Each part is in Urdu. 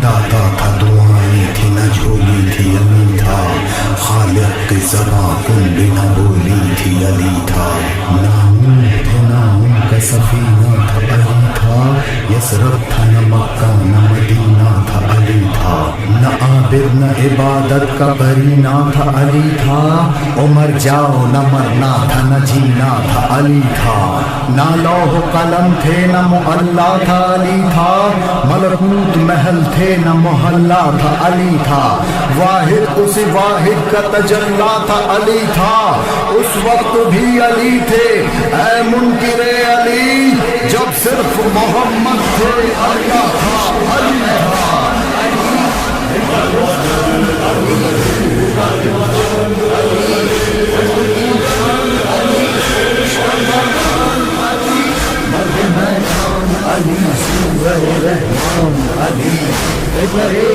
داتا تھا دعائیں تھی نہ جھولی تھی علی تھا، خالق کی زباں کنڈی نہ بولی تھی علی تھا، نہ اونٹ تھے نہ ان کا سفینہ تھا علی تھا، یثرب تھا نہ مکہ نہ مدینہ تھا علی تھا، نہ عابد نہ عبادت کا کرینہ تھا علی تھا، عمر جاؤ نہ مرنا تھا نہ جینا تھا علی تھا، نہ لوح قلم تھے نہ معلا تھا علی تھا، ملکوت محل تھے نہ محلہ تھا علی تھا، واحد اسی واحد کا تجلی تھا علی تھا، اس وقت بھی علی تھے اے منکر علی، جب صرف محمد تھے اللہ تھا علی تھا۔ علی سورہ رحمان علی، بے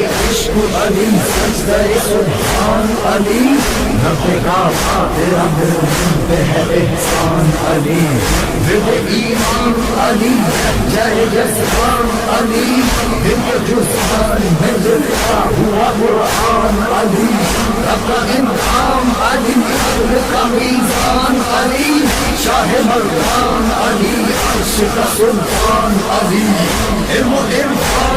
عشق علی سجدہ سبحان علی، نبگا تیرا پہ ہے احسان علی، بے ایمان علی جائے جسمان علی، بے جسمان میں لکھا ہوا قرآن علی، رب کا انعام علی، عدل کا میزان علی، شاہ مردان علی، عرش کا سلطان علی، علم و عرفان